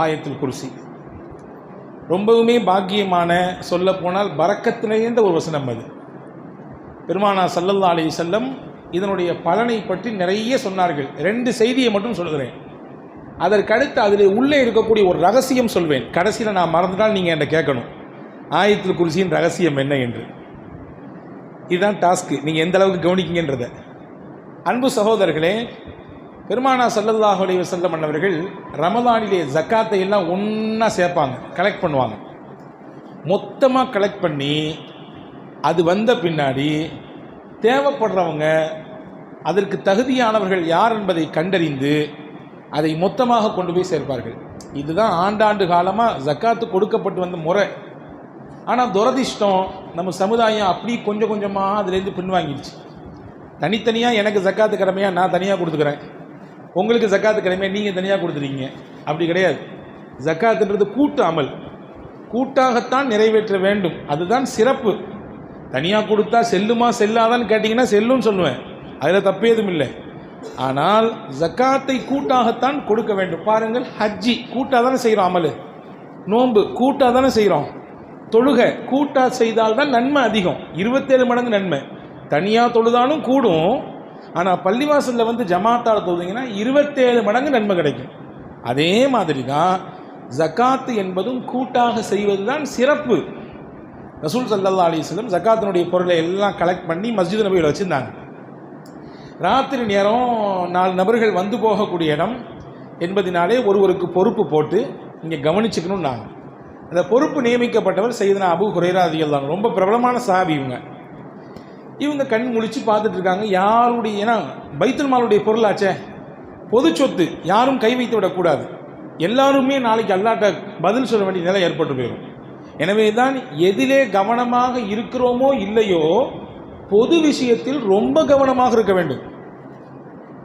ஆயத்துல் குர்சி. ரொம்பவுமே பாக்கியமான, சொல்ல போனால் பரக்கத்து நிறைந்த ஒரு வசனம் அது. பெருமானார் ஸல்லல்லாஹு அலைஹி வஸல்லம் இதனுடைய பலனை பற்றி நிறைய சொன்னார்கள். 2 செய்தியை மட்டும் சொல்கிறேன். அதற்கடுத்து அதில் உள்ளே இருக்கக்கூடிய ஒரு ரகசியம் சொல்வேன். கடைசியில் நான் மறந்துட்டால் நீங்கள் என்கிட்ட கேட்கணும், ஆயத்துல் குர்சியின் ரகசியம் என்ன என்று. இதுதான் டாஸ்க்கு, நீங்கள் எந்த அளவுக்கு கவனிக்கிங்கன்றதை. அன்பு சகோதரர்களே, பெருமானார் ஸல்லல்லாஹு அலைஹி வஸல்லம் அவர்கள் ரமலானிலே ஜக்காத்தை எல்லாம் ஒன்றா சேர்ப்பாங்க, கலெக்ட் பண்ணுவாங்க. மொத்தமாக கலெக்ட் பண்ணி அது வந்த பின்னாடி தேவைப்படுறவங்க, அதற்கு தகுதியானவர்கள் யார் என்பதை கண்டறிந்து அதை மொத்தமாக கொண்டு போய் சேர்ப்பார்கள். இதுதான் ஆண்டாண்டு காலமாக ஜக்காத்து கொடுக்கப்பட்டு வந்த முறை. ஆனால் துரதிஷ்டம், நம்ம சமுதாயம் அப்படி கொஞ்சம் கொஞ்சமாக அதுலேருந்து பின்வாங்கிடுச்சு. தனித்தனியாக எனக்கு ஜக்காத்து கடமையாக நான் தனியாக கொடுத்துக்கிறேன், உங்களுக்கு ஜக்காத்து கடமையாக நீங்கள் தனியாக கொடுத்துறீங்க. அப்படி கிடையாது. ஜக்காத்துன்றது கூட்டு அமல், கூட்டாகத்தான் நிறைவேற்ற வேண்டும். அதுதான் சிறப்பு. தனியாக கொடுத்தா செல்லுமா செல்லாதான்னு கேட்டிங்கன்னா செல்லுன்னு சொல்லுவேன், அதில் தப்பு எதுவும் இல்லை. ஆனால் ஜக்காத்தை கூட்டாகத்தான் கொடுக்க வேண்டும். பாருங்கள், ஹஜ்ஜி கூட்டாக தானே செய்கிறோம், அமல் நோன்பு கூட்டாக தானே செய்கிறோம், தொழுகை கூட்டாக செய்தால்தான் நன்மை அதிகம், 27 மடங்கு நன்மை. தனியாக தொழுதாலும் கூடும், ஆனால் பள்ளிவாசலில் வந்து ஜமாத்தால் தொழுதிங்கன்னா 27 மடங்கு நன்மை கிடைக்கும். அதே மாதிரி தான் ஜக்காத்து என்பதும் கூட்டாக செய்வது தான் சிறப்பு. ரசூல் ஸல்லல்லாஹு அலைஹி வஸல்லம் ஜக்காத்தினுடைய பொருளை எல்லாம் கலெக்ட் பண்ணி மஸ்ஜித் நபியில் வச்சுருந்தாங்க. ராத்திரி நேரம் 4 நபர்கள் வந்து போகக்கூடிய இடம் என்பதினாலே ஒருவருக்கு பொறுப்பு போட்டு இங்கே கவனிச்சுக்கணும். நாங்கள் அந்த பொறுப்பு நியமிக்கப்பட்டவர் சையதுனா அபூ ஹுரைரா ரலியல்லாஹு அன்ஹு. ரொம்ப பிரபலமான சஹாபி இவங்க கண் முழிச்சு பார்த்துட்டு இருக்காங்க. யாருடைய, ஏன்னா பைத்துல் மாலுடைய பொருளாச்சே, பொது சொத்து, யாரும் கை வைத்து விடக்கூடாது. எல்லாருமே நாளைக்கு அல்லாஹ்ட்ட பதில் சொல்ல வேண்டிய நிலை ஏற்பட்டு போயிடும். எனவே தான் எதிலே கவனமாக இருக்கிறோமோ இல்லையோ, பொது விஷயத்தில் ரொம்ப கவனமாக இருக்க வேண்டும்.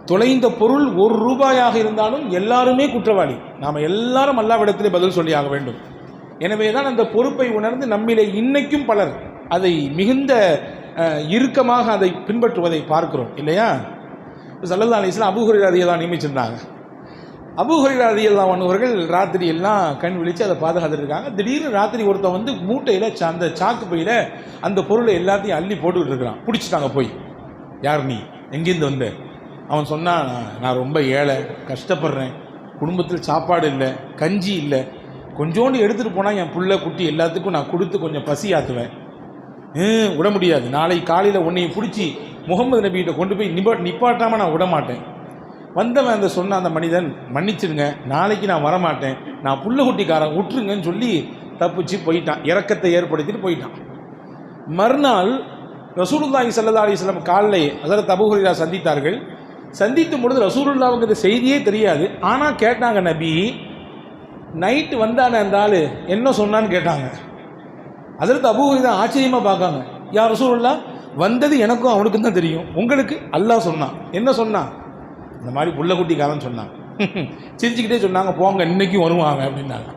தொலைந்த பொருள் 1 ரூபாயாக இருந்தாலும் எல்லாருமே குற்றவாளி. நாம் எல்லாரும் அல்லாஹ்விடத்திலே பதில் சொல்லியாக வேண்டும். எனவே தான் அந்த பொறுப்பை உணர்ந்து நம்மிலே இன்னைக்கும் பலர் அதை மிகுந்த இறுக்கமாக அதை பின்பற்றுவதை பார்க்கிறோம், இல்லையா? ஸல்லல்லாஹு அலைஹி வஸல்லம் அபூ ஹுரைரா ரலியல்லாஹு நியமிச்சிருந்தாங்க. அபூ ஹுரைரா ரலியல்லாஹு அவர்கள் ராத்திரி எல்லாம் கண் விழித்து அதை பாதுகாத்துட்டு இருக்காங்க. திடீர்னு ராத்திரி ஒருத்தன் வந்து மூட்டையில் அந்த சாக்கு பையில் அந்த பொருளை எல்லாத்தையும் அள்ளி போட்டுக்கிட்டு இருக்கிறான். பிடிச்சிட்டாங்க போய். யார் நீ, எங்கேருந்து வந்த? அவன் சொன்னான், நான் ரொம்ப ஏழை, கஷ்டப்படுறேன், குடும்பத்தில் சாப்பாடு இல்லை, கஞ்சி இல்லை, கொஞ்சோண்டு எடுத்துகிட்டு போனால் என் புள்ள குட்டி எல்லாத்துக்கும் நான் கொடுத்து கொஞ்சம் பசி ஆற்றுவேன். விட முடியாது, நாளை காலையில் உன்னையும் பிடிச்சி முகமது நபிகிட்ட கொண்டு போய் நிப்பாட்டாமல் நான் விட மாட்டேன். வந்தவன் அந்த சொன்ன அந்த மனிதன், மன்னிச்சிடுங்க, நாளைக்கு நான் வரமாட்டேன், நான் புள்ள குட்டிக்காரன், விட்டுருங்கன்னு சொல்லி தப்பிச்சு போயிட்டான். இரக்கத்தை ஏற்படுத்திட்டு போயிட்டான். மறுநாள் ரசூலுல்லாஹி ஸல்லல்லாஹு அலைஹி வஸல்லம் காலைலே ஹஸரத் அபூ ஹுரைரா சந்தித்தார்கள். சந்திக்கும் பொழுது ரசூலுல்லாஹ்வுக்கு இந்த செய்தியே தெரியாது. ஆனால் கேட்டாங்க, நபி நைட்டு வந்தானே அந்த ஆள் என்ன சொன்னான்னு கேட்டாங்க. ஹஸரத் அபூ ஹுரைரா ஆச்சரியமாக பார்க்காங்க. யா ரசூலுல்லாஹ், வந்தது எனக்கும் அவனுக்கும் தான் தெரியும், உங்களுக்கு அல்லாஹ் சொன்னான். என்ன சொன்னான்? இந்த மாதிரி புள்ள குட்டிக்காரன் சொன்னாங்க. சிரிச்சுக்கிட்டே சொன்னாங்க, போங்க இன்னைக்கும் வருவாங்க அப்படின்னாங்க.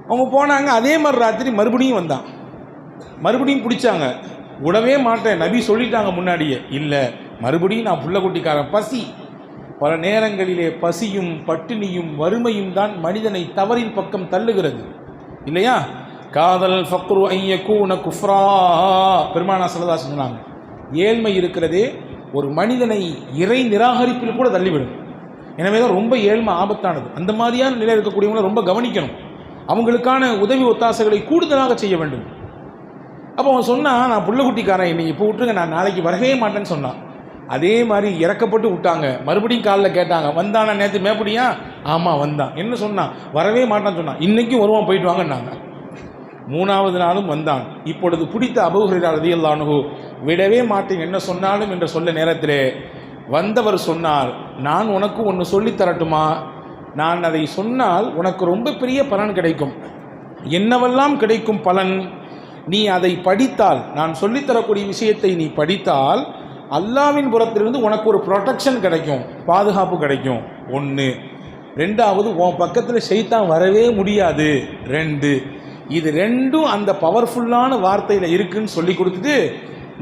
அவங்க போனாங்க. அதே மாதிரி ராத்திரி மறுபடியும் வந்தான். மறுபடியும் பிடிச்சாங்க. விடவே மாட்டேன், நபி சொல்லிட்டாங்க முன்னாடியே. இல்லை, மறுபடியும் நான் புள்ள குட்டிக்காரன். பசி, பல நேரங்களிலே பசியும் பட்டினியும் வறுமையும் தான் மனிதனை தவறின் பக்கம் தள்ளுகிறது, இல்லையா? காதல் ஃபக்ரு ஐயக்கூன குஃப்ரா, பெருமானார் ஸல்லல்லாஹு அலைஹி வஸல்லம் சொன்னாங்க. ஏழ்மை இருக்கிறதே ஒரு மனிதனை இறை நிராகரிப்பில் கூட தள்ளிவிடும். எனவே தான் ரொம்ப ஏழ்மை ஆபத்தானது. அந்த மாதிரியான நிலை இருக்கக்கூடியவங்களை ரொம்ப கவனிக்கணும். அவங்களுக்கான உதவி ஒத்தாசைகளை கூடுதலாக செய்ய வேண்டும். அப்போ அவன் சொன்னான், நான் புள்ள குட்டிக்காரன், என்னை இப்போ விட்டுருங்க, நான் நாளைக்கு வரவே மாட்டேன்னு சொன்னான். அதே மாதிரி இறக்கப்பட்டு விட்டாங்க. மறுபடியும் காலில் கேட்டாங்க, வந்தானா நேற்று மேப்படியா? ஆமாம் வந்தான். என்ன சொன்னான்? வரவே மாட்டான்னு சொன்னான். இன்றைக்கும் வருவான், போயிட்டு வாங்கன்னாங்க. 3வது நாளும் வந்தான். இப்பொழுது பிடித்த அபூ ஹுரைரா ரலியல்லாஹு அன்ஹு, விடவே மாட்டேன் என்ன சொன்னாலும் என்று சொல்ல நேரத்திலே வந்தவர் சொன்னார், நான் உனக்கு ஒன்று சொல்லித் தரட்டுமா? நான் அதை சொன்னால் உனக்கு ரொம்ப பெரிய பலன் கிடைக்கும். என்னவெல்லாம் கிடைக்கும் பலன்? நீ அதை படித்தால், நான் சொல்லித்தரக்கூடிய விஷயத்தை நீ படித்தால் அல்லாஹ்வின் புறத்திலிருந்து உனக்கு ஒரு ப்ரொடெக்ஷன் கிடைக்கும், பாதுகாப்பு கிடைக்கும். 1. 2வது, உன் பக்கத்தில் ஷைத்தான் வரவே முடியாது. 2. இது 2ம் அந்த பவர்ஃபுல்லான வார்த்தையில் இருக்குன்னு சொல்லி கொடுத்துட்டு,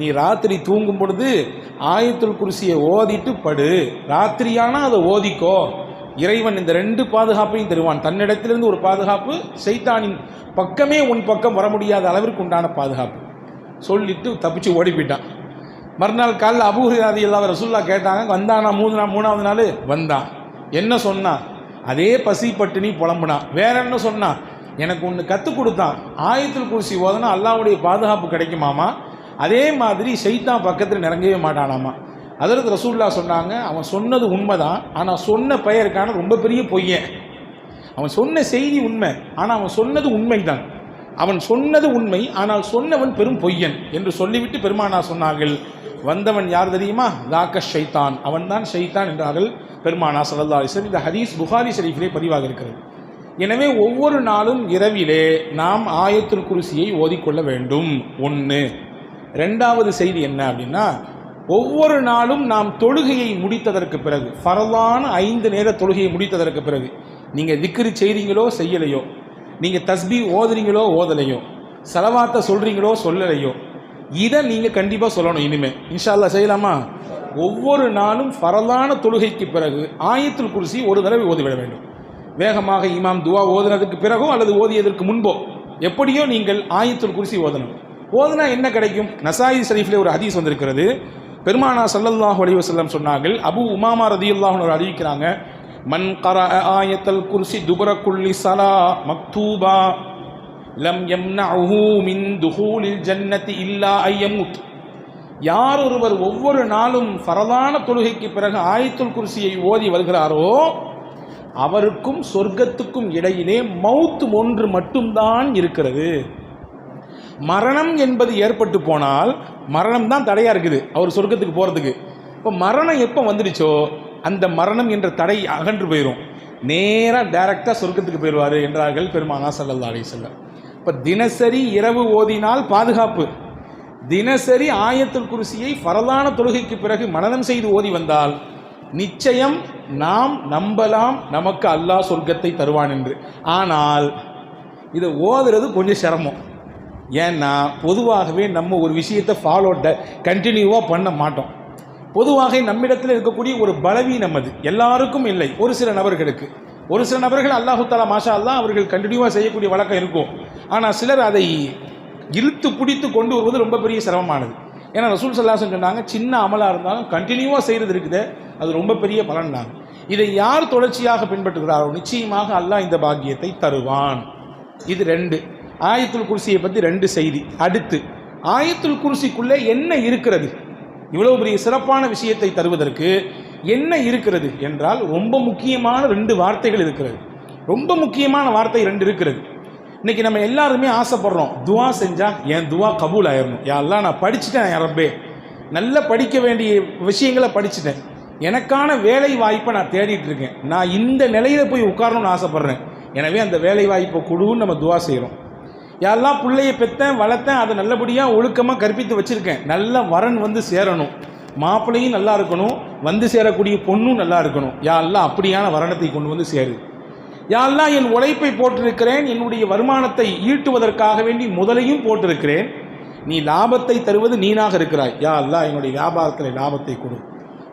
நீ ராத்திரி தூங்கும் பொழுது ஆயத்துல் குர்சியை ஓதிட்டு படு. ராத்திரியானா அதை ஓதிக்கோ, இறைவன் இந்த 2 பாதுகாப்பையும் தருவான். தன்னிடத்திலிருந்து ஒரு பாதுகாப்பு, ஷைத்தானின் பக்கமே உன் பக்கம் வர முடியாத அளவிற்கு உண்டான பாதுகாப்பு சொல்லிட்டு தப்பிச்சு ஓடி போயிட்டான். மறுநாள் காலையில் அபூ ஹுரைரா ரலியல்லாஹு அன்ஹு ரசூலுல்லாஹ் கேட்டாங்க, வந்தானா? 3வது நாள் வந்தான். என்ன சொன்னான்? அதே பசி பட்டினி புலம்புனான். வேற என்ன சொன்னான்? எனக்கு ஒன்று கற்றுக் கொடுத்தான், ஆயத்துல் குர்சி ஓதனா அல்லாஹ்வுடைய பாதுகாப்பு கிடைக்குமாமா, அதே மாதிரி ஷைத்தான் பக்கத்தில் நெருங்கவே மாட்டானாமா. அதற்கு ரசூலுல்லாஹ் சொன்னாங்க, அவன் சொன்னது உண்மைதான், ஆனால் சொன்ன பெயருக்கான ரொம்ப பெரிய பொய்யன். அவன் சொன்ன செய்தி உண்மை, ஆனால் அவன் சொன்னது உண்மைதான். அவன் சொன்னது உண்மை, ஆனால் சொன்னவன் பெரும் பொய்யன் என்று சொல்லிவிட்டு பெருமானார் சொன்னார்கள், வந்தவன் யார் தெரியுமா? லாக்க ஷைத்தான், அவன்தான் ஷைத்தான் என்றார்கள் பெருமானார் ஸல்லல்லாஹு அலைஹி வஸல்லம். இந்த ஹதீஸ் புகாரி ஷரீஃபிலே பதிவாக இருக்கிறது. எனவே ஒவ்வொரு நாளும் இரவிலே நாம் ஆயத்துல் குர்சியை ஓதிக்கொள்ள வேண்டும். 1. 2வது செய்தி என்ன அப்படின்னா, ஒவ்வொரு நாளும் நாம் தொழுகையை முடித்ததற்கு பிறகு, ஃபர்லான 5 நேர தொழுகையை முடித்ததற்கு பிறகு, நீங்கள் திக்ரு செய்கிறீங்களோ செய்யலையோ, நீங்கள் தஸ்பீஹ் ஓதுறீங்களோ ஓதலையோ, ஸலவாத்தை சொல்கிறீங்களோ சொல்லலையோ, இதை நீங்கள் கண்டிப்பாக சொல்லணும். இனிமேல் இன்ஷா அல்லாஹ் செய்யலாமா? ஒவ்வொரு நாளும் ஃபர்லான தொழுகைக்கு பிறகு ஆயத்துல் குர்சி ஒரு தடவை ஓதிவிட வேண்டும். வேகமாக இமாம் துவா ஓதுனதுக்கு பிறகோ அல்லது ஓதியதற்கு முன்போ எப்படியோ நீங்கள் ஆயத்துல் குர்சி ஓதணும். ஓதுனா என்ன கிடைக்கும்? நசாயி ஷரீஃபிலே ஒரு ஹதீஸ் வந்திருக்கிறது. பெருமானார் ஸல்லல்லாஹு அலைஹி வஸல்லம் சொன்னார்கள், அபூ உமாமா ரலியல்லாஹு அன்ஹு அறிவிக்கிறாங்க, மன் கரஅ ஆயத்துல் குர்சி துபர குல்லி ஸலா மக்தூபா லம் யம்னஉஹு மின் துஹூலில் ஜன்னதி இல்லா அய்யமுத். யார் ஒருவர் ஒவ்வொரு நாளும் ஃபரலான தொழுகைக்கு பிறகு ஆயத்துல் குர்சியை ஓதி வருகிறாரோ அவருக்கும் சொர்க்கத்துக்கும் இடையிலே மவுத் ஒன்று மட்டும்தான் இருக்கிறது. மரணம் என்பது ஏற்பட்டு போனால் மரணம் தான் தடையாக இருக்குது அவர் சொர்க்கத்துக்கு போகிறதுக்கு. இப்போ மரணம் எப்போ வந்துடுச்சோ அந்த மரணம் என்ற தடை அகன்று போயிடும், நேராக டைரக்டாக சொர்க்கத்துக்கு போயிடுவார் என்றார்கள் பெருமானார் ஸல்லல்லாஹு அலைஹி வஸல்லம். இப்போ தினசரி இரவு ஓதினால் பாதுகாப்பு, தினசரி ஆயத்துல் குர்சியை ஃபரலான தொழுகைக்கு பிறகு மனனம் செய்து ஓதி வந்தால் நிச்சயம் நாம் நம்பலாம் நமக்கு அல்லாஹ் சொர்க்கத்தை தருவான் என்று. ஆனால் இதை ஓதுறது கொஞ்சம் சிரமம். ஏன்னா பொதுவாகவே நம்ம ஒரு விஷயத்தை கண்டினியூவாக பண்ண மாட்டோம். பொதுவாக நம்மிடத்தில் இருக்கக்கூடிய ஒரு பலவீனம் அது, எல்லாருக்கும் இல்லை, ஒரு சில நபர்களுக்கு. ஒரு சில நபர்கள் அல்லாஹு தஆலா மாஷா அல்லாஹ் அவர்கள் கண்டினியூவாக செய்யக்கூடிய வழக்கம் இருக்கும். ஆனால் சிலர் அதை இழுத்து பிடித்து கொண்டு வருவது ரொம்ப பெரிய சிரமமானது. ஏன்னா ரசூல் ஸல்லல்லாஹு அலைஹி வஸல்லம் சொன்னாங்க, சின்ன அமலாக இருந்தாலும் கண்டினியூவாக செய்கிறது இருக்குது, அது ரொம்ப பெரிய பலன் தான். இதை யார் தொடர்ச்சியாக பின்பற்றுகிறாரோ நிச்சயமாக அல்லாஹ் இந்த பாக்கியத்தை தருவான். இது 2. ஆயத்துல் குர்சியை பற்றி 2 செய்தி. அடுத்து ஆயத்துல் குர்சிக்குள்ளே என்ன இருக்கிறது, இவ்வளவு பெரிய சிறப்பான விஷயத்தை தருவதற்கு என்ன இருக்கிறது என்றால் ரொம்ப முக்கியமான 2 வார்த்தைகள் இருக்கிறது. ரொம்ப முக்கியமான வார்த்தை 2 இருக்கிறது. இன்னைக்கு நம்ம எல்லாருமே ஆசைப்படுறோம், துவா செஞ்சால் என் துவா கபூல் ஆயிடணும். யா அல்லாஹ் நான் படிச்சுட்டேன், யா ரப்பே நல்லா படிக்க வேண்டிய விஷயங்களை படிச்சுட்டேன், எனக்கான வேலை வாய்ப்பை நான் தேடிட்டு இருக்கேன், நான் இந்த நிலையில போய் உட்காரணும்னு ஆசைப்படுறேன், எனவே அந்த வேலை வாய்ப்பை கொடுன்னு நம்ம துவா செய்கிறோம். யாரெல்லாம் பிள்ளையை பெற்றேன் வளர்த்தேன், அதை நல்லபடியாக ஒழுக்கமாக கற்பித்து வச்சுருக்கேன், நல்ல வரன் வந்து சேரணும், மாப்பிள்ளையும் நல்லா இருக்கணும், வந்து சேரக்கூடிய பொண்ணும் நல்லா இருக்கணும், யாரெல்லாம் அப்படியான வரணத்தை கொண்டு வந்து சேரு. யாரெல்லாம் என் உழைப்பை போட்டிருக்கிறேன், என்னுடைய வருமானத்தை ஈட்டுவதற்காக வேண்டி முதலையும் போட்டிருக்கிறேன், நீ லாபத்தை தருவது நீனாக இருக்கிறாய், யா அல்லாஹ் என்னுடைய வியாபாரத்தில் லாபத்தை கொடு.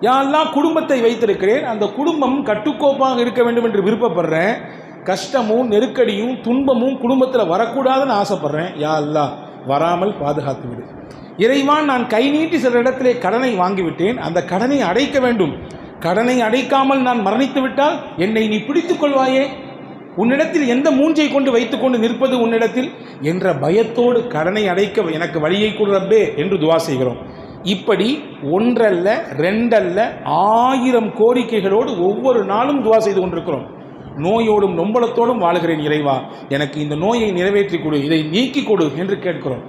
யா அல்லாஹ் குடும்பத்தை வைத்திருக்கிறேன், அந்த குடும்பம் கட்டுக்கோப்பாக இருக்க வேண்டும் என்று விருப்பப்படுறேன், கஷ்டமும் நெருக்கடியும் துன்பமும் குடும்பத்தில் வரக்கூடாதுன்னு ஆசைப்படுறேன், யா அல்லாஹ் வராமல் பாதுகாத்து விடு. இறைவான் நான் கை நீட்டி சில இடத்திலே கடனை வாங்கிவிட்டேன், அந்த கடனை அடைக்க வேண்டும், கடனை அடைக்காமல் நான் மரணித்து விட்டால் என்னை நீ பிடித்துக் கொள்வாயே, உன்னிடத்தில் எந்த மூஞ்சை கொண்டு வைத்துக்கொண்டு நிற்பது உன்னிடத்தில் என்ற பயத்தோடு கடனை அடைக்க எனக்கு வழியை கொடு ரப்பே என்று துவா செய்கிறோம். இப்படி 1 அல்ல 2 அல்ல 1000 கோரிக்கைகளோடு ஒவ்வொரு நாளும் துவா செய்து கொண்டிருக்கிறோம். நோயோடும் நொம்பலத்தோடும் வாழுகிறேன் இறைவா, எனக்கு இந்த நோயை நிறைவேற்றி கொடு, இதை நீக்கி கொடு என்று கேட்கிறோம்.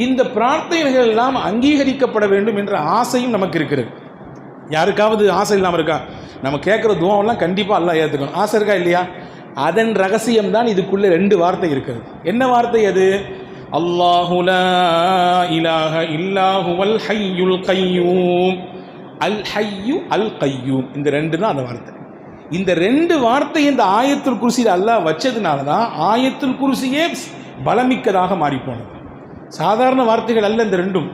இந்த பிரார்த்தனைகள் எல்லாம் அங்கீகரிக்கப்பட வேண்டும் என்ற ஆசையும் நமக்கு இருக்கிறது. யாருக்காவது ஆசை இல்லாமல் இருக்கா? நம்ம கேட்குற துவாவெல்லாம் கண்டிப்பாக அல்லாஹ் ஏற்றுக்கணும், ஆசை இருக்கா இல்லையா? அதன் ரகசியம்தான் இதுக்குள்ளே 2 வார்த்தை இருக்கிறது. என்ன வார்த்தை அது? அல்லாஹு லா இலாஹ இல்லா ஹுவல் ஹய்யுல் கய்யூம், அல் ஹய்யு அல் கய்யூம், இந்த 2 தான் அந்த வார்த்தை. இந்த 2 வார்த்தை இந்த ஆயத்துல் குர்சியில் அல்லாஹ் வச்சதுனால தான் ஆயத்துல் குர்சியே பலமிக்கதாக மாறிப்போனது. சாதாரண வார்த்தைகள் அல்ல இந்த 2ம்.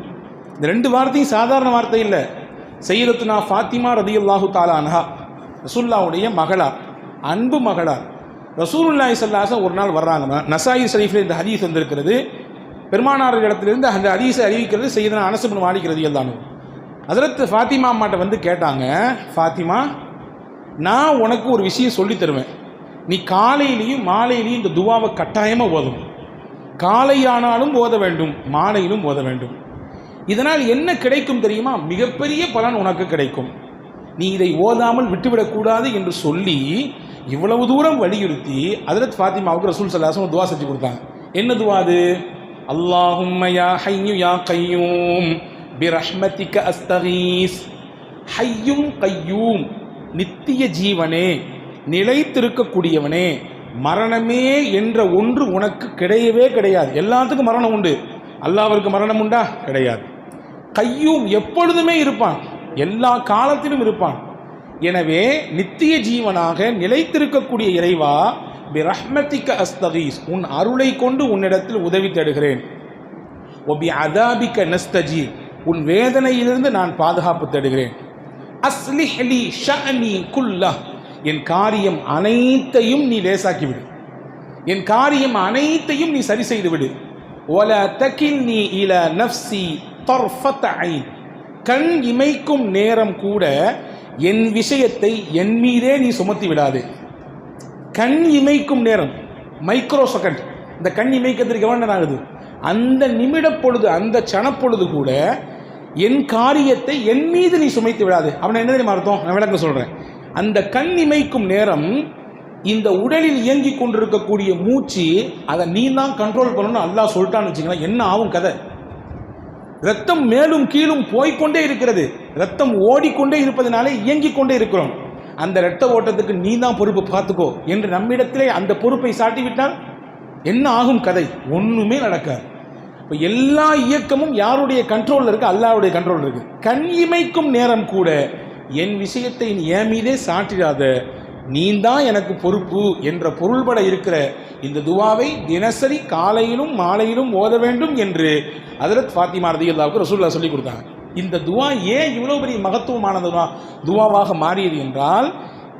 இந்த 2 வார்த்தையும் சாதாரண வார்த்தை இல்லை. சையதத்துனா ஃபாத்திமா ரலியல்லாஹு தஆலா அன்ஹா, ரசூலுல்லாஹ்வுடைய மகளா, அன்பு மகளார். ரசூலுல்லாஹி ஸல்லல்லாஹு அலைஹி வஸல்லம் ஒரு நாள் வர்றாங்க. நசாயி ஷரீஃபில் இந்த ஹதீஸ் வந்திருக்கிறது. பெருமானார் இடத்திலிருந்து அந்த ஹதீஸை அறிவிக்கிறது செய்தனா அனஸ் இப்னு மாலிக் ரலியல்லாஹு அன்ஹு. ஹஜ்ரத் ஃபாத்திமா அம்மாட்ட வந்து கேட்டாங்க, ஃபாத்திமா, நான் உனக்கு ஒரு விஷயம் சொல்லி தருவேன், நீ காலையிலையும் மாலையிலையும் இந்த துவாவை கட்டாயமாக ஓதணும். காலையானாலும் ஓத வேண்டும், மாலையிலும் ஓத வேண்டும். இதனால் என்ன கிடைக்கும் தெரியுமா? மிகப்பெரிய பலன் உனக்கு கிடைக்கும். நீ இதை ஓதாமல் விட்டுவிடக்கூடாது என்று சொல்லி இவ்வளவு தூரம் வலியுறுத்தி ஹஜ்ரத் ஃபாத்திமாவுக்கு ரசூல் ஸல்லல்லாஹு அலைஹி வஸல்லம் துவா செஞ்சு கொடுத்தாங்க. என்ன துவா அது? அல்லாஹும்ம யா ஹய்யு யா கய்யூம் பிரஹ்மதிக அஸ்தகீஸ். ஹய்யும் கய்யூம், நித்திய ஜீவனே, நிலைத்திருக்கக்கூடியவனே, மரணமே என்ற ஒன்று உனக்கு கிடையவே கிடையாது. எல்லாத்துக்கும் மரணம் உண்டு, அல்லாஹ்விற்கு மரணம் உண்டா? கிடையாது. கய்யூம், எப்பொழுதுமே இருப்பான், எல்லா காலத்திலும் இருப்பான். எனவே நித்திய ஜீவனாக நிலைத்திருக்கக்கூடிய இறைவா, பிரஹ்மதிக அஸ்தகீஸ், உன் அருளை கொண்டு உன்னிடத்தில் உதவி தேடுகிறேன். ஒபி அதாபிக நஸ்தஜீர், உன் வேதனையிலிருந்து நான் பாதுகாப்பு தேடுகிறேன். அஸ்லிஹ் லி ஷஅனி குல்லஹ், என் காரியம் அனைத்தையும் நீ லேசாக்கிவிடு, என் காரியம் அனைத்தையும் நீ சரி செய்து விடு. வலா தகில்னி இலா நஃப்ஸி தர்ஃபத ஐன், கண் இமைக்கும் நேரம் கூட என் விஷயத்தை என் மீதே நீ சுமத்தி விடாதே. கண் இமைக்கும் நேரம், மைக்ரோ செகண்ட், இந்த கண் இமைக்கிறதுக்கு எவ்வளோ நேரம் ஆகுது? அந்த நிமிட பொழுது, அந்த சனப்பொழுது கூட என் காரியத்தை என் மீது நீ சுமைத்து விடாது. அவனை என்ன தெரியுமா அர்த்தம்? நான் விளக்க சொல்கிறேன். அந்த கண் இமைக்கும் நேரம் இந்த உடலில் இயங்கி கொண்டிருக்கக்கூடிய மூச்சு, அதை நீ தான் கண்ட்ரோல் பண்ணணும்னு அல்லாஹ் சொல்லிட்டான்னு வச்சுக்கலாம், என்ன ஆகும் கதை? ரத்தம் மேலும் கீழும் போய்கொண்டே இருக்கிறது, ரத்தம் ஓடிக்கொண்டே இருப்பதனாலே இயங்கிக் கொண்டே இருக்கிறோம். அந்த இரத்த ஓட்டத்துக்கு நீ தான் பொறுப்பு, பார்த்துக்கோ என்று நம்மிடத்திலே அந்த பொறுப்பை சாட்டிவிட்டால் என்ன ஆகும் கதை? ஒன்றுமே நடக்காது. இப்போ எல்லா இயக்கமும் யாருடைய கண்ட்ரோலில் இருக்குது? அல்லாஹ்வுடைய கண்ட்ரோல் இருக்குது. கண் இமைக்கும் நேரம் கூட என் விஷயத்தை நீ என் மீதே சாட்டிடாத, நீ தான் எனக்கு பொறுப்பு என்ற பொருள்பட இருக்கிற இந்த துவாவை தினசரி காலையிலும் மாலையிலும் ஓத வேண்டும் என்று ஹஜ்ரத் ஃபாத்திமா ரலியல்லாஹு ரசூலுல்லாஹ் சொல்லி கொடுத்தாங்க. இந்த துவா ஏன் இவ்வளோ பெரிய மகத்துவமான துவாவாக மாறியது என்றால்,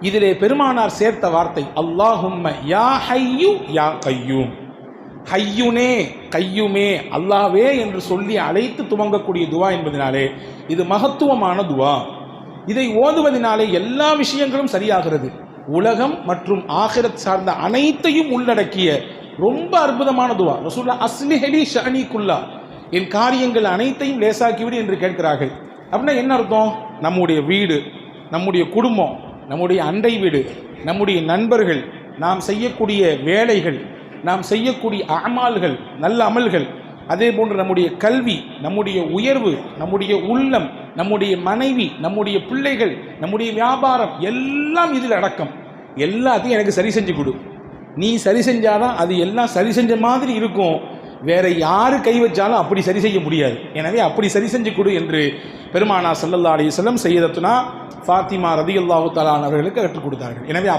இதிலே பெருமானார் சேர்த்த வார்த்தை அல்லாஹும்ம யா ஹய்யு யா கய்யூம். ஹய்யுனே, கையுமே, அல்லாஹ்வே என்று சொல்லி அழைத்து துவங்கக்கூடிய துவா என்பதனாலே இது மகத்துவமான துவா. இதை ஓதுவதனாலே எல்லா விஷயங்களும் சரியாகிறது. உலகம் மற்றும் ஆகிரத் சார்ந்த அனைத்தையும் உள்ளடக்கிய ரொம்ப அற்புதமான துவா. ரசூலுல்லாஹ் அஸ்லிஹ் லி ஷஅனி குல்லா, என் காரியங்கள் அனைத்தையும் லேசாக்கிவிடு என்று கேட்கிறார்கள். அப்படின்னா என்ன அர்த்தம்? நம்முடைய வீடு, நம்முடைய குடும்பம், நம்முடைய அண்டை வீடு, நம்முடைய நண்பர்கள், நாம் செய்யக்கூடிய வேலைகள், நாம் செய்யக்கூடிய அமால்கள், நல்ல அமல்கள், அதே போன்று நம்முடைய கல்வி, நம்முடைய உயர்வு, நம்முடைய உள்ளம், நம்முடைய மனைவி, நம்முடைய பிள்ளைகள், நம்முடைய வியாபாரம் எல்லாம் இதில் அடக்கம். எல்லாத்தையும் எனக்கு சரி செஞ்சு கொடு. நீ சரி செஞ்சாதான் அது எல்லாம் சரி செஞ்ச மாதிரி இருக்கும். வேற யாரு கை வச்சாலும் அப்படி சரி செய்ய முடியாது. எனவே அப்படி சரி செஞ்சு கொடு என்று பெருமானார் ஸல்லல்லாஹு அலைஹி வஸல்லம் சையதத்துனா ஃபாத்திமா ரலியல்லாஹு தஆலா அவர்களுக்கு கற்றுக் கொடுத்தார்கள். எனவே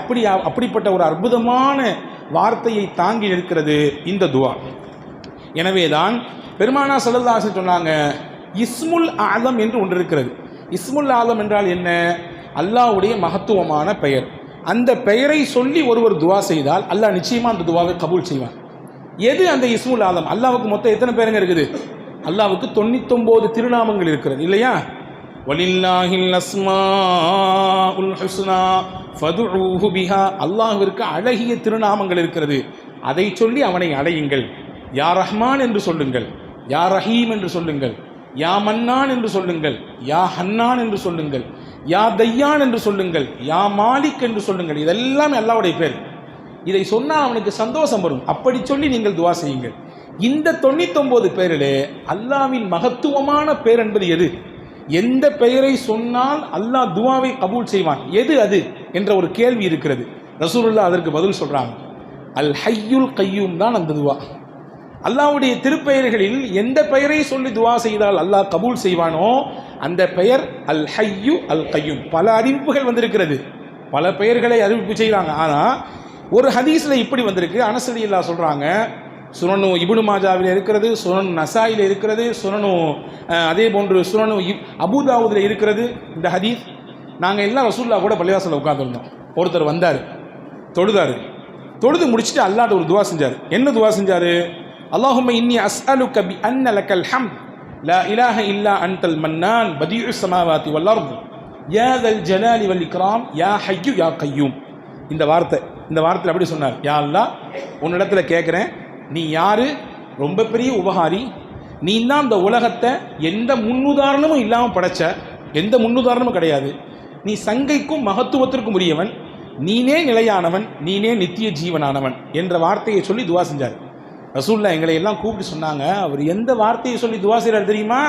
அப்படிப்பட்ட ஒரு அற்புதமான வார்த்தையை தாங்கி நிற்கிறது இந்த துவா. எனவே தான் பெருமானார் ஸல்லல்லாஹு அலைஹி வஸல்லம் சொன்னாங்க, இஸ்முல் ஆலம் என்று ஒன்று இருக்கிறது. இஸ்முல் ஆலம் என்றால் என்ன? அல்லாஹ்வுடைய மகத்துவமான பெயர். அந்த பெயரை சொல்லி ஒருவர் துவா செய்தால் அல்லாஹ் நிச்சயமாக அந்த துவாவை கபூல் செய்வான். எது அந்த இஸ்முல் ஆலம்? அல்லாஹ்வுக்கு மொத்தம் எத்தனை பேருங்க இருக்குது? அல்லாஹ்வுக்கு 99 திருநாமங்கள் இருக்கிறது இல்லையா? வலில்லாஹில் அஸ்மாஉல் ஹுஸ்னா ஃபதுஊஹு பிஹா, அல்லாஹ்விற்கு அழகிய திருநாமங்கள் இருக்கிறது, அதை சொல்லி அவனை அடையுங்கள். யா ரஹ்மான் என்று சொல்லுங்கள், யா ரஹீம் என்று சொல்லுங்கள், யா மன்னான் என்று சொல்லுங்கள், யா ஹன்னான் என்று சொல்லுங்கள், யா தையான் என்று சொல்லுங்கள், யா மாலிக் என்று சொல்லுங்கள். இதெல்லாம் அல்லாஹ்வுடைய பேர். இதை சொன்னால் அவனுக்கு சந்தோஷம் வரும். அப்படி சொல்லி நீங்கள் துவா செய்யுங்கள். இந்த 99 பேரிலே அல்லாஹ்வின் மகத்துவமான பேர் என்பது எது? எந்த பெயரை சொன்னால் அல்லாஹ் துவாவை கபூல் செய்வான், எது அது என்ற ஒரு கேள்வி இருக்கிறது. ரசூலுல்லாஹ் அதற்கு பதில் சொல்றாங்க, அல் ஹய்யுல் கய்யூம் தான் அந்த துவா. அல்லாஹ்வுடைய திருப்பெயர்களில் எந்த பெயரை சொல்லி துவா செய்தால் அல்லாஹ் கபூல் செய்வானோ அந்த பெயர் அல் ஹய்யு அல் கய்யூம். பல அறிவிப்புகள் வந்திருக்கிறது, பல பெயர்களை அறிவிப்பு செய்கிறாங்க. ஆனால் ஒரு ஹதீஸில் இப்படி வந்திருக்கு. அனஸ் ரலியல்லாஹு சொல்கிறாங்க, சுனனு இப்னு மாஜாவில் இருக்கிறது, சுனனு நசாயில் இருக்கிறது, சுனனு அதே போன்று சுனனு அபூதாவுதில் இருக்கிறது இந்த ஹதீஸ். நாங்கள் எல்லாம் ரசூலுல்லாஹ் கூட பள்ளிவாசலில் உட்காந்துருந்தோம். ஒருத்தர் வந்தார், தொழுதாரு. தொழுது முடிச்சுட்டு அல்லாஹ்ட்ட ஒரு துவா செஞ்சார். என்ன துவா செஞ்சாரு? அல்லாஹும்ம இன்னி அஸ்அலுக பி அன்ன லக்கல் ஹம்த் லா இலாஹ இல்லா அன்தல் மன்னான் பதீஉஸ் ஸமாவாதி வல் அர்த் யா தல் ஜலாலி வல் இக்ராம் யா ஹய்யு யா கய்யூம். இந்த வார்த்தையில் அப்படி சொன்னார், யா அல்லாஹ், உன்னிடத்தில் கேட்குறேன், நீ யாரு? ரொம்ப பெரிய உபகாரி. நீ தான் இந்த உலகத்தை எந்த முன்னுதாரணமும் இல்லாமல் படைச்ச, எந்த முன்னுதாரணமும் கிடையாது. நீ சங்கைக்கும் மகத்துவத்திற்கும் உரியவன், நீனே நிலையானவன், நீனே நித்திய ஜீவனானவன் என்ற வார்த்தையை சொல்லி துவா செஞ்சார். ரசூலுல்லாஹ் எங்களை எல்லாம் கூப்பிட்டு சொன்னாங்க, அவர் எந்த வார்த்தையை சொல்லி துவா செய்கிறார் தெரியுமா?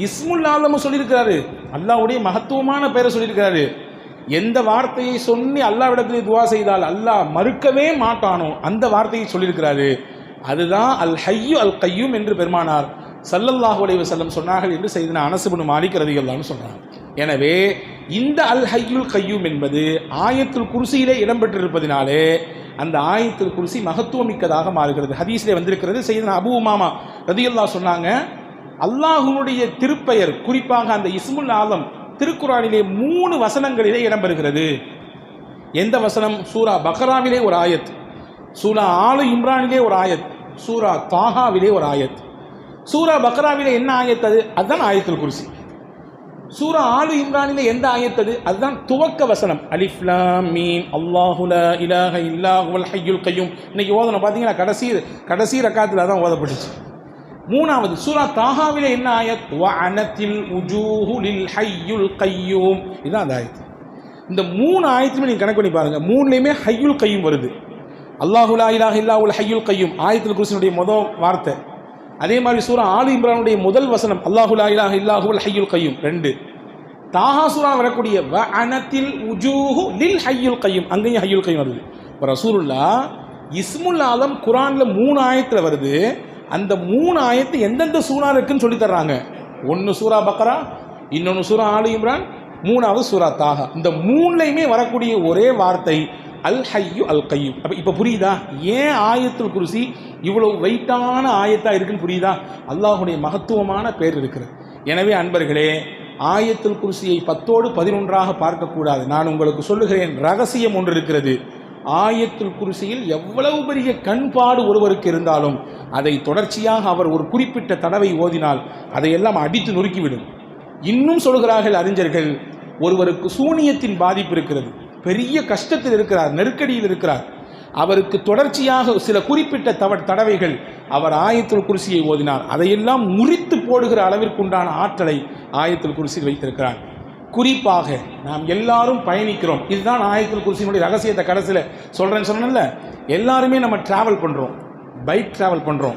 இஸ்முல் ஆலம் சொல்லியிருக்கிறாரு, அல்லாஹ்வுடைய மகத்துவமான பெயரை சொல்லியிருக்கிறாரு. எந்த வார்த்தையை சொல்லி அல்லாஹ்விடத்தில் துவா செய்தால் அல்லாஹ் மறுக்கவே மாட்டானோ அந்த வார்த்தையை சொல்லியிருக்கிறாரு. அதுதான் அல் ஹய்யு அல் கய்யூம் என்று பெருமானார் ஸல்லல்லாஹு அலைஹி வஸல்லம் சொன்னார்கள் என்று சையதுனா அனஸ் இப்னு மாலிக் ரலியல்லாஹு அன்ஹு சொல்றாங்க. எனவே இந்த அல் ஹய்யுல் கய்யூம் என்பது ஆயத்துல் குர்சியிலே இடம்பெற்றிருப்பதினாலே அந்த ஆயத்துல் குர்சி மகத்துவமிக்கதாக மாறுகிறது. ஹதீஸிலே வந்திருக்கிறது. சையதுனா அபூ உமாமா ரலியல்லாஹு சொன்னாங்க, அல்லாஹ்வுடைய திருப்பெயர் குறிப்பாக அந்த இஸ்முல் ஆலம் திருக்குர்ஆனிலே 3 வசனங்களிலே இடம்பெறுகிறது. எந்த வசனம்? சூரா பக்ராவிலே ஒரு ஆயத், சூரா ஆலு இம்ரானிலே ஒரு ஆயத், சூரா தாஹாவிலே ஒரு ஆயத். சூரா பக்ராவிலே என்ன ஆயத்? அதுதான் ஆயத்துல் குர்சி. சூரா ஆலு இம்ரானிலே எந்த ஆயத்? அதுதான் துவக்க வசனம், அலிஃப் லாம் மீம் அல்லாஹு லா இலாஹ இல்லா ஹுவல் ஹய்யுல் கய்யூம். இன்னைக்கு ஓதணும் பார்த்தீங்கன்னா கடைசி ரக்காத்தில் தான் ஓதப்பட்டுச்சு. 3வது சூரா தாஹாவிலே என்ன ஆயத்? வ அனத்தில் உஜூஹு லில் ஹய்யுல் கய்யூம். இதுதான் அந்த ஆயத். இந்த 3 ஆயத்துமே நீங்கள் கணக்கு பண்ணி பாருங்க, 3லையுமே ஹய்யுல் கய்யூம் வருது. அல்லாஹு லா இலாஹ இல்லா ஹுவல் ஹய்யுல் கய்யூம் ஆயத்துல் குர்சியினுடைய முதல் வார்த்தை. அதே மாதிரி சூரா ஆலு இம்ரானுடைய முதல் வசனம் அல்லாஹு லா இலாஹ இல்லா ஹுவல் ஹய்யுல் கய்யூம் 2. தாஹா சூரா வரக்கூடிய வ அனத்தில் உஜூஹு லில் ஹய்யுல் கய்யூம், அங்கேயும் ஹய்யுல் கய்யூம் வருது. இப்போ ரசூலுல்லாஹ் இஸ்முல் ஆலம் குர்ஆன்ல 3 ஆயத்தில் வருது. அந்த 3 ஆயத்து எந்தெந்த சூரா இருக்குன்னு சொல்லி தர்றாங்க. ஒன்று சூரா பக்ரா, இன்னொன்று சூரா ஆலு இம்ரான், 3வது சூரா தாஹா. இந்த 3லையுமே வரக்கூடிய ஒரே வார்த்தை அல் ஹய்யு அல் கய்யூம். அப்போ இப்போ புரியுதா ஏன் ஆயத்துல் குர்சி இவ்வளவு வெயிட்டான ஆயத்தாக இருக்குன்னு? புரியுதா? அல்லாஹுடைய மகத்துவமான பேர் இருக்கிறது. எனவே அன்பர்களே, ஆயத்துல் குர்சியை 10ஓடு 11ஆக பார்க்கக்கூடாது. நான் உங்களுக்கு சொல்லுகிறேன், ரகசியம் ஒன்று இருக்கிறது. ஆயத்துல் குர்சியில் எவ்வளவு பெரிய கண்பாடு ஒருவருக்கு இருந்தாலும் அதை தொடர்ச்சியாக அவர் ஒரு குறிப்பிட்ட தடவை ஓதினால் அதையெல்லாம் அடித்து நொறுக்கிவிடும். இன்னும் சொல்கிறார்கள் அறிஞர்கள், ஒருவருக்கு சூனியத்தின் பாதிப்பு இருக்கிறது, பெரிய கஷ்டத்தில் இருக்கிறார், நெருக்கடியில் இருக்கிறார், அவருக்கு தொடர்ச்சியாக சில குறிப்பிட்ட தடவைகள் அவர் ஆயத்துல் குர்சியை ஓதினார், அதையெல்லாம் முறித்து போடுகிற அளவிற்குண்டான ஆற்றலை ஆயத்துல் குர்சியில் வைத்திருக்கிறார். குறிப்பாக நாம் எல்லாரும் பயணிக்கிறோம். இதுதான் ஆயத்துல் குர்சியினுடைய ரகசியத்தை கடைசியில் சொல்கிறேன்னு சொன்னேன்ல. எல்லாருமே நம்ம ட்ராவல் பண்ணுறோம், பைக் ட்ராவல் பண்ணுறோம்,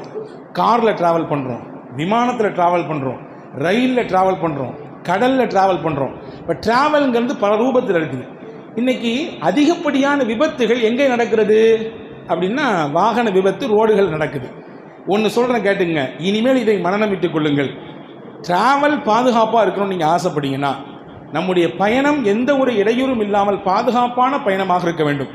காரில் ட்ராவல் பண்ணுறோம், விமானத்தில் ட்ராவல் பண்ணுறோம், ரயிலில் ட்ராவல் பண்ணுறோம், கடலில் ட்ராவல் பண்ணுறோம். இப்போ ட்ராவலுங்கிறது பல ரூபத்தில் இருக்குது. இன்றைக்கி அதிகப்படியான விபத்துகள் எங்கே நடக்கிறது அப்படின்னா வாகன விபத்து, ரோடுகள் நடக்குது. ஒன்று சொல்கிறேன் கேட்டுங்க, இனிமேல் இதை மனனம் விட்டுக் கொள்ளுங்கள். ட்ராவல் பாதுகாப்பாக இருக்கணும்னு நீங்கள் ஆசைப்பட்டீங்கன்னா நம்முடைய பயணம் எந்த ஒரு இடையூறும் இல்லாமல் பாதுகாப்பான பயணமாக இருக்க வேண்டும்.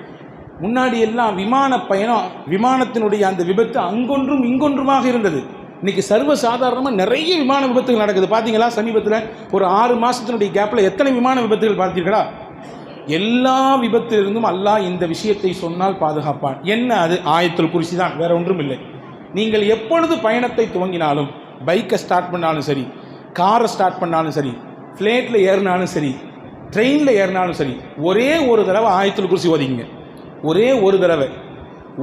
முன்னாடி எல்லாம் விமான பயணம், விமானத்தினுடைய அந்த விபத்து அங்கொன்றும் இங்கொன்றுமாக இருந்தது. இன்றைக்கி சர்வசாதாரணமாக நிறைய விமான விபத்துகள் நடக்குது. பார்த்தீங்களா? சமீபத்தில் ஒரு 6 மாதத்தினுடைய கேப்பில் எத்தனை விமான விபத்துகள் பார்த்தீர்களா? எல்லா விபத்திலிருந்தும் அல்லாஹ் இந்த விஷயத்தை சொன்னால் பாதுகாப்பான். என்ன? அது ஆயத்துல் குர்சி தான், வேற ஒன்றும் இல்லை. நீங்கள் எப்பொழுது பயணத்தை துவங்கினாலும், பைக்கை ஸ்டார்ட் பண்ணாலும் சரி, காரை ஸ்டார்ட் பண்ணாலும் சரி, ஃப்ளைட்டில் ஏறினாலும் சரி, ட்ரெயினில் ஏறினாலும் சரி, ஒரே ஒரு தடவை ஆயத்துல் குர்சி ஓதிங்க. ஒரே ஒரு தடவை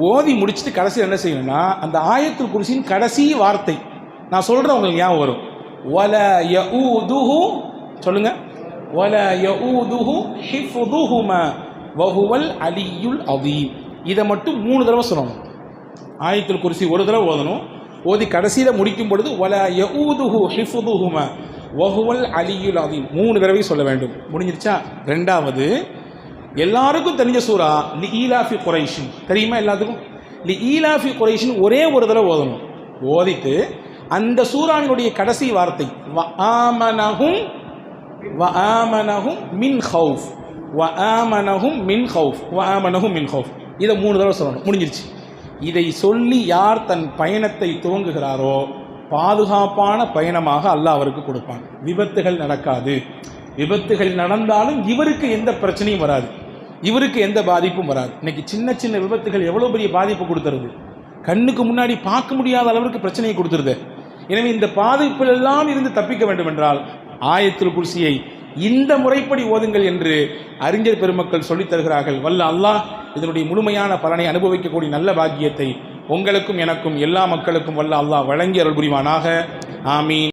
ஓதி முடிச்சுட்டு கடைசியில் என்ன செய்யணும்னா, அந்த ஆயத்துல் குர்சியின் கடைசி வார்த்தை நான் சொல்கிறேன், உங்களுக்கு ஞாபகம் வரும். வல யஊதுஹு, சொல்லுங்க, வல யஊதுஹு ஹிஃபுதுஹுமா வஹுவல் அலியுல் அதீம். இதை மட்டும் 3 தடவை சொல்லணும். ஆயத்துல் குர்சி ஒரு தடவை ஓதணும். ஓதி கடைசியில் முடிக்கும் பொழுது வல யஊதுஹு ஹிஃபுதுஹுமா வஹுவல் அலியுல் அதீம் 3 தடவை சொல்ல வேண்டும். முடிஞ்சிருச்சா? 2வது, எல்லாருக்கும் தெரிஞ்ச சூரா லி ஈலாஃபி குரைஷின், தெரியுமா எல்லாத்துக்கும்? லி ஈலாஃபி குரைஷின் ஒரே ஒரு தடவை ஓதணும். ஓதிட்டு அந்த சூராவினுடைய கடைசி வார்த்தை வ ஆமனஹும் மின் ஹவுஃப், வ ஆமனஹும் மின் ஹவுஃப், வ ஆமனஹும் மின் ஹவுஃப், இதை 3 தடவை சொல்லணும். முடிஞ்சிருச்சு. இதை சொல்லி யார் தன் பயணத்தை துவங்குகிறாரோ பாதுகாப்பான பயணமாக அல்லாஹ் அவருக்கு கொடுப்பான். விபத்துகள் நடக்காது. விபத்துகள் நடந்தாலும் இவருக்கு எந்த பிரச்சனையும் வராது. இவருக்கு எந்த பாதிப்பும் வராது. இன்னைக்கு சின்ன சின்ன விபத்துகள் எவ்வளோ பெரிய பாதிப்பு கொடுத்துருது, கண்ணுக்கு முன்னாடி பார்க்க முடியாத அளவிற்கு பிரச்சனையை கொடுத்துருது. எனவே இந்த பாதிப்பிலெல்லாம் இருந்து தப்பிக்க வேண்டும் என்றால் ஆயத்துல் குர்சியை இந்த முறைப்படி ஓதுங்கள் என்று அறிஞர் பெருமக்கள் சொல்லித் தருகிறார்கள். வல்ல அல்லாஹ் இதனுடைய முழுமையான பலனை அனுபவிக்கக்கூடிய நல்ல பாக்கியத்தை உங்களுக்கும் எனக்கும் எல்லா மக்களுக்கும் வல்ல அல்லாஹ் வழங்கி அருள் புரிவானாக. ஆமீன்.